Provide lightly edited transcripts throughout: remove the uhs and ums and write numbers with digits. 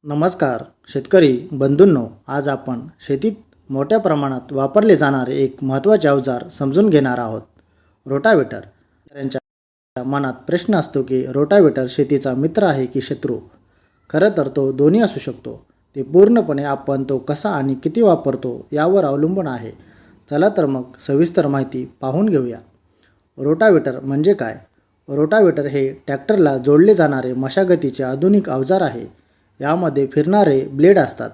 नमस्कार शेतकरी बंधूंनो, आज आपण शेतीत मोठ्या प्रमाणात वापरले जाणारे एक महत्त्वाचे अवजार समजून घेणार आहोत, रोटावेटर. त्यांच्या मनात प्रश्न असतो की रोटावेटर शेतीचा मित्र आहे की शत्रू. खरं तर तो दोन्ही असू शकतो. ते पूर्णपणे आपण तो कसा आणि किती वापरतो यावर अवलंबून आहे. चला तर मग सविस्तर माहिती पाहून घेऊया. रोटावेटर म्हणजे काय? रोटावेटर हे ट्रॅक्टरला जोडले जाणारे मशागतीचे आधुनिक अवजार आहे. यामध्ये फिरणारे ब्लेड असतात.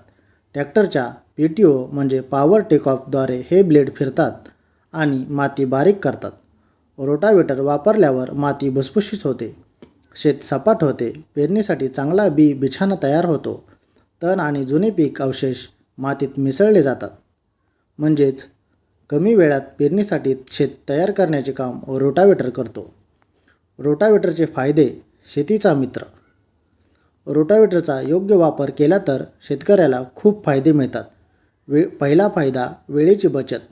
ट्रॅक्टरच्या PTO म्हणजे पॉवर टेकऑफद्वारे हे ब्लेड फिरतात आणि माती बारीक करतात. रोटावेटर वापरल्यावर माती भुसभुशीत होते, शेत सपाट होते, पेरणीसाठी चांगला बिछाना तयार होतो, तण आणि जुने पीक अवशेष मातीत मिसळले जातात. म्हणजेच कमी वेळात पेरणीसाठी शेत तयार करण्याचे काम रोटावेटर करतो. रोटावेटरचे फायदे. शेतीचा मित्र. रोटावेटरचा योग्य वापर केला तर शेतकऱ्याला खूप फायदे मिळतात. पहिला फायदा, वेळेची बचत.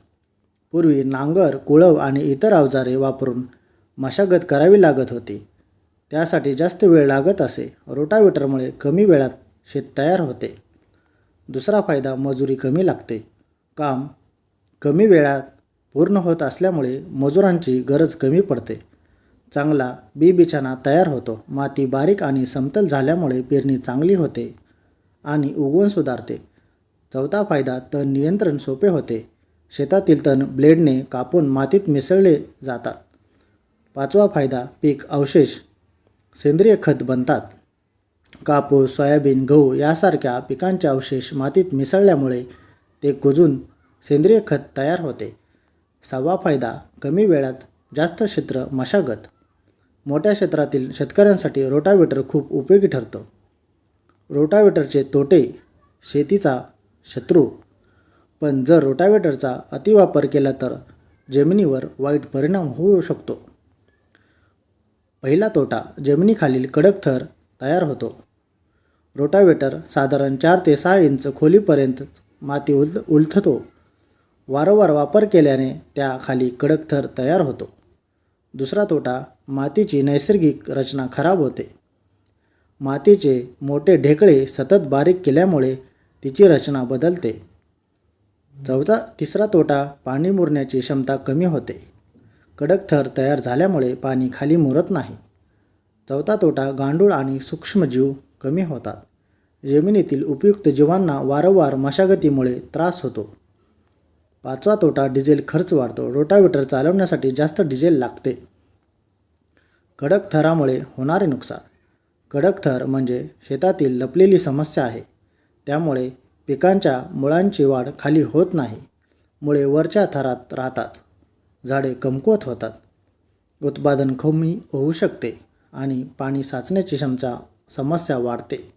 पूर्वी नांगर, कुळव आणि इतर अवजारे वापरून मशागत करावी लागत होती. त्यासाठी जास्त वेळ लागत असे. रोटावेटरमुळे कमी वेळात शेत तयार होते. दुसरा फायदा, मजुरी कमी लागते. काम कमी वेळात पूर्ण होत असल्यामुळे मजुरांची गरज कमी पडते. चांगला बिछाना तयार होतो. माती बारीक आणि समतल झाल्यामुळे पेरणी चांगली होते आणि उगवण सुधारते. चौथा फायदा, तण नियंत्रण सोपे होते. शेतातील तण ब्लेडने कापून मातीत मिसळले जातात. पाचवा फायदा, पीक अवशेष सेंद्रिय खत बनतात. कापूस, सोयाबीन, गहू यासारख्या पिकांचे अवशेष मातीत मिसळल्यामुळे ते कुजून सेंद्रिय खत तयार होते. सहावा फायदा, कमी वेळात जास्त क्षेत्र मशागत. मोठ्या क्षेत्रातील शेतकऱ्यांसाठी रोटावेटर खूप उपयोगी ठरतं. रोटावेटरचे तोटे. शेतीचा शत्रू. पण जर रोटावेटरचा अतिवापर केला तर जमिनीवर वाईट परिणाम होऊ शकतो. पहिला तोटा, जमिनीखालील कडक थर तयार होतो. रोटावेटर साधारण 4 ते 6 इंच खोलीपर्यंत माती उलथतो. वारंवार वापर केल्याने त्याखाली कडक थर तयार होतो. दुसरा तोटा, मातीची नैसर्गिक रचना खराब होते. मातीचे मोठे ढेकळे सतत बारीक केल्यामुळे तिची रचना बदलते. तिसरा तोटा, पाणी मुरण्याची क्षमता कमी होते. कडक थर तयार झाल्यामुळे पाणी खाली मुरत नाही. चौथा तोटा, गांडूळ आणि सूक्ष्मजीव कमी होतात. जमिनीतील उपयुक्त जीवांना वारंवार मशागतीमुळे त्रास होतो. पाचवा तोटा, डिझेल खर्च वाढतो. रोटावेटर चालवण्यासाठी जास्त डिझेल लागते. कडक थरामुळे होणारे नुकसान. कडक थर म्हणजे शेतातील लपलेली समस्या आहे. त्यामुळे पिकांच्या मुळांची वाढ खाली होत नाही. मुळे वरच्या थरात राहतात. झाडे कमकुवत होतात. उत्पादन कमी होऊ शकते आणि पाणी साचण्याची समस्या वाढते.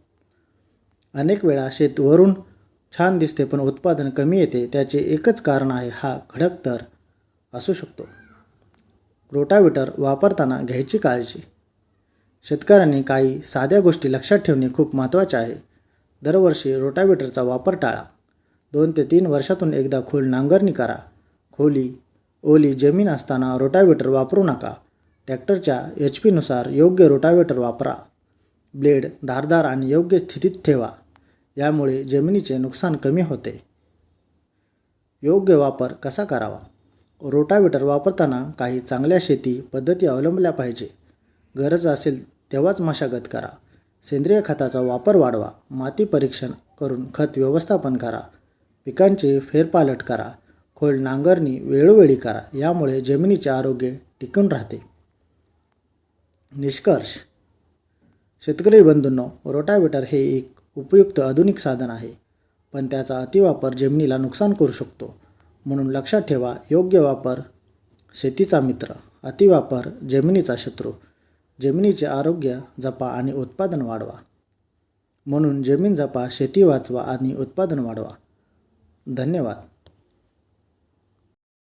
अनेक वेळा शेत वरून छान दिसते पण उत्पादन कमी येते. त्याचे एकच कारण आहे, हा कडक थर असू शकतो. रोटावेटर वापरताना घ्यायची काळजी. शेतकऱ्यांनी काही साध्या गोष्टी लक्षात ठेवणे खूप महत्त्वाचे आहे. दरवर्षी रोटावेटरचा वापर टाळा. 2 ते 3 वर्षातून एकदा खोल नांगरणी करा. ओली जमीन असताना रोटावेटर वापरू नका. ट्रॅक्टरच्या HP नुसार योग्य रोटावेटर वापरा. ब्लेड धारदार आणि योग्य स्थितीत ठेवा. यामुळे जमिनीचे नुकसान कमी होते. योग्य वापर कसा करावा? रोटावेटर वापरताना काही चांगल्या शेती पद्धती अवलंबल्या पाहिजे. गरज असेल तेव्हाच मशागत करा. सेंद्रिय खताचा वापर वाढवा. माती परीक्षण करून खत व्यवस्थापन करा. पिकांची फेरपालट करा. खोल नांगरणी वेळोवेळी करा. यामुळे जमिनीचे आरोग्य टिकून राहते. निष्कर्ष. शेतकरी बंधूंनो, रोटावेटर हे एक उपयुक्त आधुनिक साधन आहे, पण त्याचा अतिवापर जमिनीला नुकसान करू शकतो. म्हणून लक्षात ठेवा, योग्य वापर शेतीचा मित्र, अतिवापर जमिनीचा शत्रू. जमिनीचे आरोग्य जपा आणि उत्पादन वाढवा. म्हणून जमीन जपा, शेती वाचवा आणि उत्पादन वाढवा. धन्यवाद.